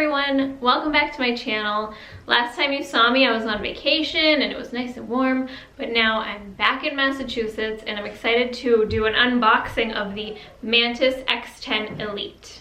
everyone, welcome back to my channel. Last time you saw me I was on vacation and it was nice and warm, but now I'm back in Massachusetts and I'm excited to do an unboxing of the Mantis X10 Elite.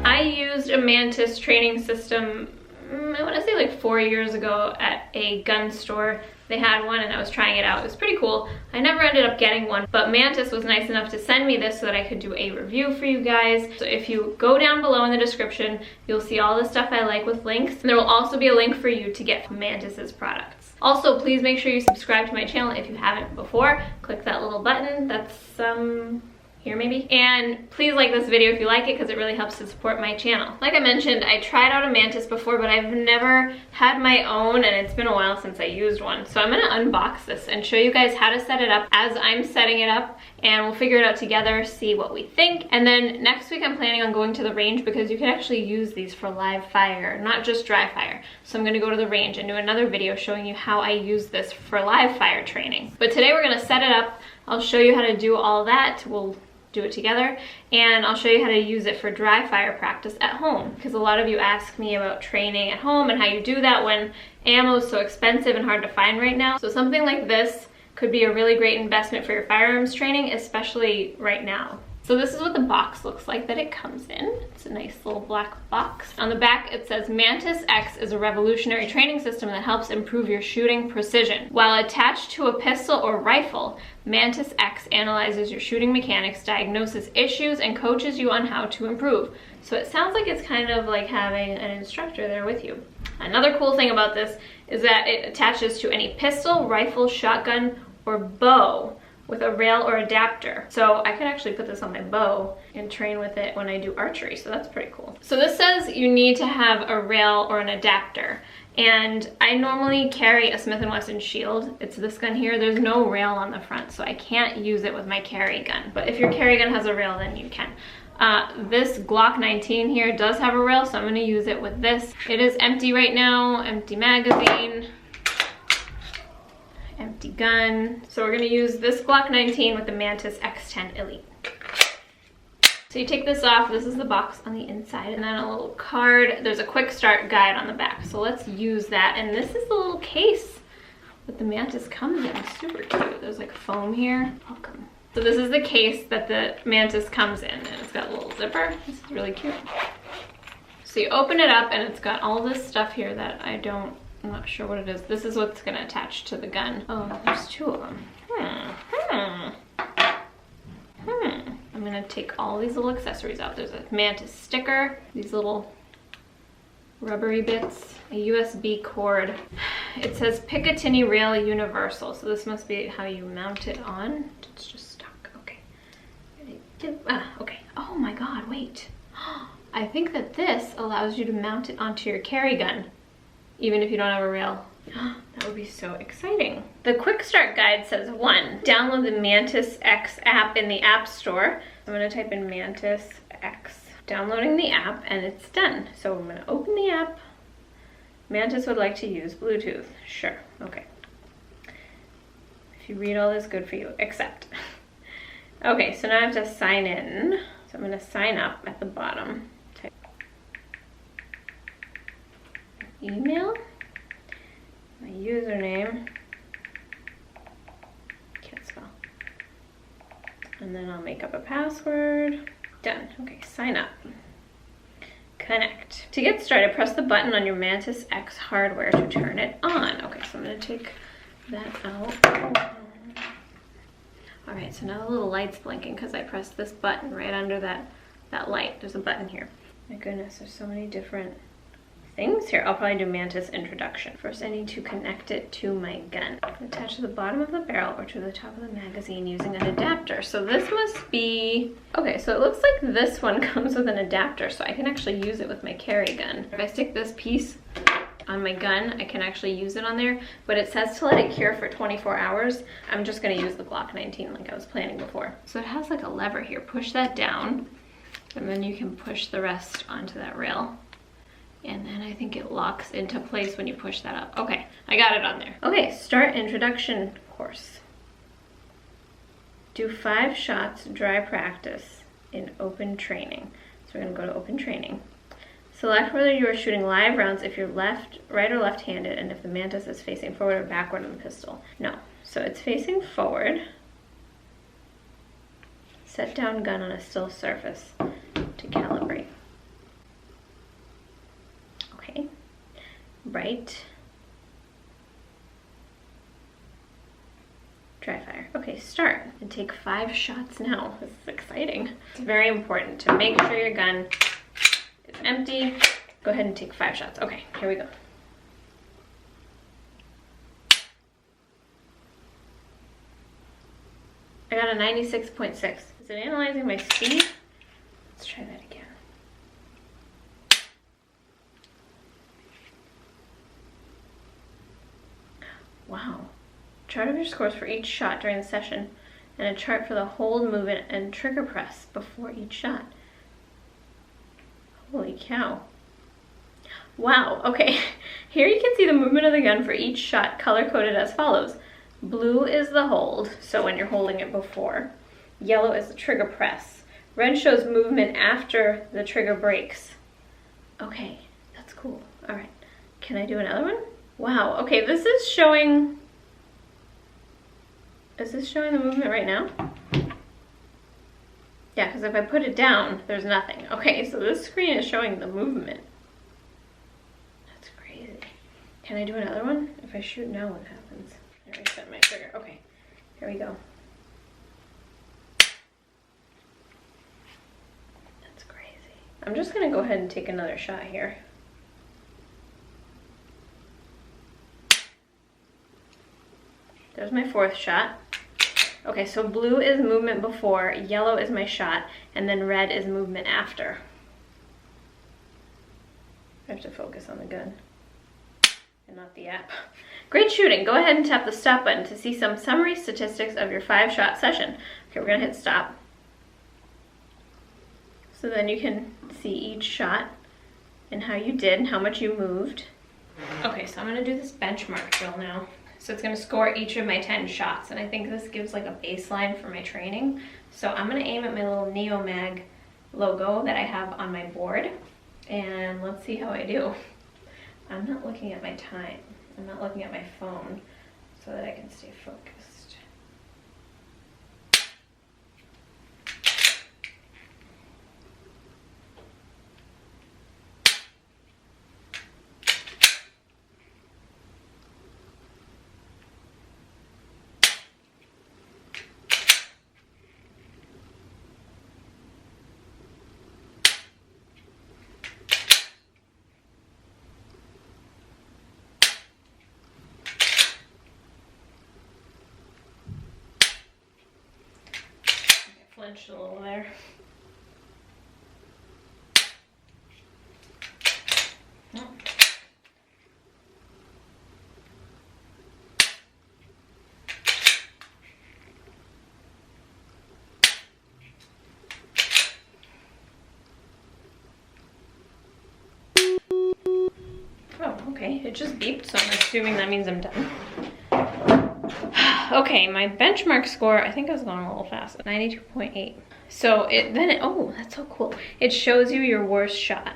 I used a Mantis training system, I want to say like 4 years ago at a gun store. They had one and I was trying it out. It was pretty cool. I never ended up getting one, but Mantis was nice enough to send me this so that I could do a review for you guys. So if you go down below in the description, you'll see all the stuff I like with links. And there will also be a link for you to get Mantis's products. Also, please make sure you subscribe to my channel if you haven't before. Click that little button that's here maybe, and please like this video if you like it because it really helps to support my channel. Like I mentioned, I tried out a Mantis before, but I've never had my own and it's been a while since I used one. So I'm gonna unbox this and show you guys how to set it up as I'm setting it up, and we'll figure it out together, see what we think. And then next week I'm planning on going to the range because you can actually use these for live fire, not just dry fire. So I'm gonna go to the range and do another video showing you how I use this for live fire training. But today we're gonna set it up. I'll show you how to do all that. We'll do it together, and I'll show you how to use it for dry fire practice at home, because a lot of you ask me about training at home and how you do that when ammo is so expensive and hard to find right now. So something like this could be a really great investment for your firearms training, especially right now. So this is what the box looks like that it comes in. It's a nice little black box. On the back it says, Mantis X is a revolutionary training system that helps improve your shooting precision. While attached to a pistol or rifle, Mantis X analyzes your shooting mechanics, diagnoses issues, and coaches you on how to improve. So it sounds like it's kind of like having an instructor there with you. Another cool thing about this is that it attaches to any pistol, rifle, shotgun, or bow with a rail or adapter. So I can actually put this on my bow and train with it when I do archery, so that's pretty cool. So this says you need to have a rail or an adapter, and I normally carry a Smith & Wesson Shield. It's this gun here. There's no rail on the front, so I can't use it with my carry gun, but if your carry gun has a rail, then you can. This Glock 19 here does have a rail, so I'm gonna use it with this. It is empty right now, empty magazine, empty gun. So we're gonna use this Glock 19 with the Mantis X10 Elite. So you take this off, this is the box on the inside, and then a little card. There's a quick start guide on the back, so let's use that. And this is the little case that the Mantis comes in. It's super cute. There's like foam here. Welcome. So this is the case that the Mantis comes in, and it's got a little zipper. This is really cute. So you open it up and it's got all this stuff here that I'm not sure what it is. This is what's gonna attach to the gun. Oh, there's two of them. I'm gonna take all these little accessories out. There's a Mantis sticker, these little rubbery bits, a USB cord. It says Picatinny Rail Universal, so this must be how you mount it on. It's just stuck. Okay. Okay. Oh my god, wait. I think that this allows you to mount it onto your carry gun, even if you don't have a rail. That would be so exciting. The quick start guide says 1, download the Mantis X app in the App Store. I'm gonna type in Mantis X. Downloading the app and it's done. So I'm gonna open the app. Mantis would like to use Bluetooth. Sure, okay. If you read all this, good for you, accept. Okay, so now I have to sign in. So I'm gonna sign up at the bottom. Type email. My username, can't spell, and then I'll make up a password. Done. Okay, sign up. Connect. To get started, press the button on your Mantis X hardware to turn it on. Okay, so I'm gonna take that out. All right, so now the little light's blinking because I pressed this button right under that light. There's a button here. My goodness, there's so many different things here. I'll probably do Mantis introduction. First I need to connect it to my gun. Attach to the bottom of the barrel or to the top of the magazine using an adapter. So this must be, okay, so it looks like this one comes with an adapter, so I can actually use it with my carry gun. If I stick this piece on my gun, I can actually use it on there, but it says to let it cure for 24 hours. I'm just gonna use the Glock 19 like I was planning before. So it has like a lever here. Push that down, and then you can push the rest onto that rail. And then I think it locks into place when you push that up. Okay, I got it on there. Okay, start introduction course. Do 5 shots dry practice in open training. So we're gonna go to open training. Select whether you are shooting live rounds if you're right or left-handed, and if the Mantis is facing forward or backward on the pistol. No, so it's facing forward. Set down gun on a still surface to calibrate. Okay, right. Dry fire. Okay, start and take 5 shots now. This is exciting. It's very important to make sure your gun is empty. Go ahead and take 5 shots. Okay, here we go. I got a 96.6. Is it analyzing my speed? Let's try that again. Wow. Chart of your scores for each shot during the session, and a chart for the hold, movement, and trigger press before each shot. Holy cow. Wow, okay. Here you can see the movement of the gun for each shot color-coded as follows. Blue is the hold, so when you're holding it before. Yellow is the trigger press. Red shows movement after the trigger breaks. Okay, that's cool. All right, can I do another one? Wow, okay, this is showing... Is this showing the movement right now? Yeah, because if I put it down, there's nothing. Okay, so this screen is showing the movement. That's crazy. Can I do another one? If I shoot now, what happens? I reset my trigger. Okay, here we go. That's crazy. I'm just gonna go ahead and take another shot here. There's my 4th shot. Okay, so blue is movement before, yellow is my shot, and then red is movement after. I have to focus on the gun and not the app. Great shooting. Go ahead and tap the stop button to see some summary statistics of your 5-shot session. Okay, we're gonna hit stop. So then you can see each shot and how you did and how much you moved. Okay, so I'm gonna do this benchmark drill now. So it's gonna score each of my 10 shots, and I think this gives like a baseline for my training. So I'm gonna aim at my little Neomag logo that I have on my board, and let's see how I do. I'm not looking at my time. I'm not looking at my phone so that I can stay focused. Flinched a little there. Oh. Oh, okay, it just beeped, so I'm assuming that means I'm done. Okay, my benchmark score, I think I was going a little fast, 92.8. So oh, that's so cool. It shows you your worst shot.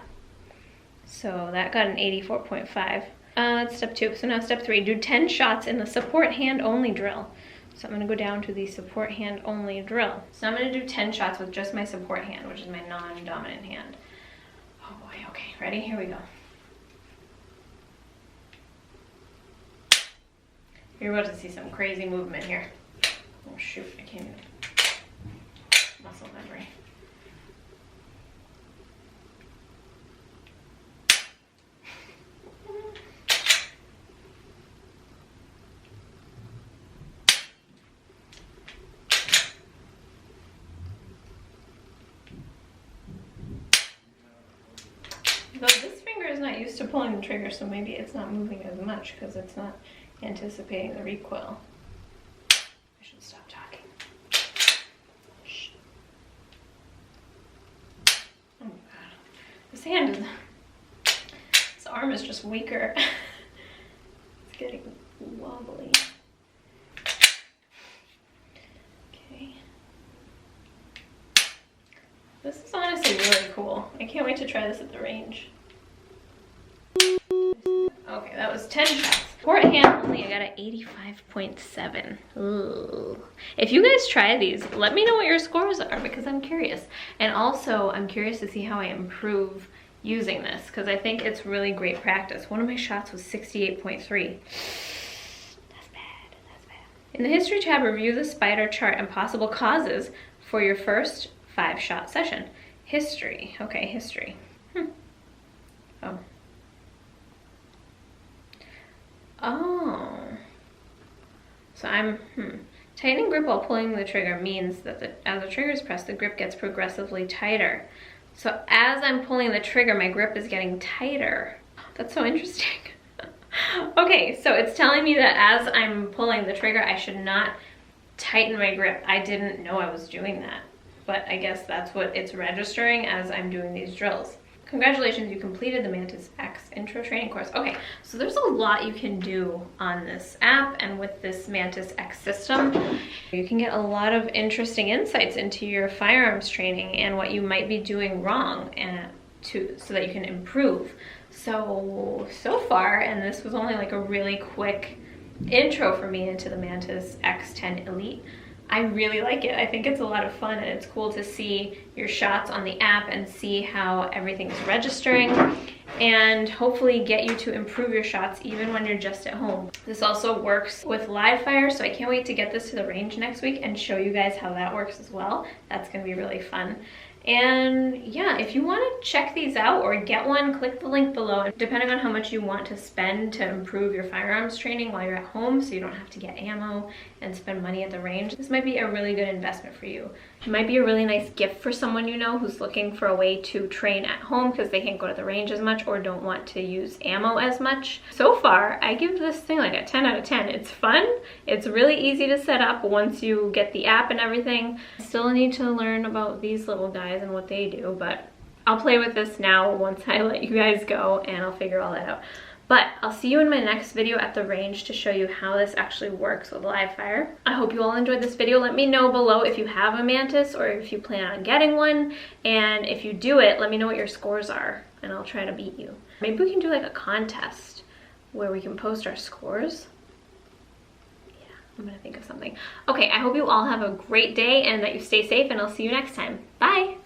So that got an 84.5. That's step 2. So now step 3, do 10 shots in the support hand only drill. So I'm gonna go down to the support hand only drill. So I'm gonna do 10 shots with just my support hand, which is my non-dominant hand. Oh boy, okay, ready? Here we go. You're about to see some crazy movement here. Oh shoot, I can't even. Muscle memory. Though this finger is not used to pulling the trigger, so maybe it's not moving as much because it's not anticipating the recoil. I should stop talking. Shh. Oh my god. This hand is... arm is just weaker. It's getting wobbly. Okay. This is honestly really cool. I can't wait to try this at the range. Okay, that was 10 shots. For a hand only, I got an 85.7. Ooh. If you guys try these, let me know what your scores are because I'm curious. And also, I'm curious to see how I improve using this because I think it's really great practice. One of my shots was 68.3. That's bad, that's bad. In the history tab, review the spider chart and possible causes for your first 5-shot session. History, okay, history. Oh. Oh, so I'm, Tightening grip while pulling the trigger means that as the trigger is pressed, the grip gets progressively tighter. So as I'm pulling the trigger, my grip is getting tighter. That's so interesting. Okay, so it's telling me that as I'm pulling the trigger, I should not tighten my grip. I didn't know I was doing that, but I guess that's what it's registering as I'm doing these drills. Congratulations, you completed the Mantis X intro training course. Okay, so there's a lot you can do on this app and with this Mantis X system. You can get a lot of interesting insights into your firearms training and what you might be doing wrong and so that you can improve. So far, and this was only like a really quick intro for me into the Mantis X10 Elite, I really like it. I think it's a lot of fun and it's cool to see your shots on the app and see how everything's registering and hopefully get you to improve your shots even when you're just at home. This also works with live fire, so I can't wait to get this to the range next week and show you guys how that works as well. That's gonna be really fun. And yeah, if you want to check these out or get one, click the link below. And depending on how much you want to spend to improve your firearms training while you're at home so you don't have to get ammo and spend money at the range, this might be a really good investment for you. It might be a really nice gift for someone you know who's looking for a way to train at home because they can't go to the range as much or don't want to use ammo as much. So far, I give this thing like a 10 out of 10. It's fun. It's really easy to set up once you get the app and everything. I still need to learn about these little guys and what they do, but I'll play with this now once I let you guys go and I'll figure all that out. But I'll see you in my next video at the range to show you how this actually works with live fire. I hope you all enjoyed this video. Let me know below if you have a Mantis or if you plan on getting one. And if you do it, let me know what your scores are and I'll try to beat you. Maybe we can do like a contest where we can post our scores. Yeah, I'm gonna think of something. Okay, I hope you all have a great day and that you stay safe and I'll see you next time. Bye!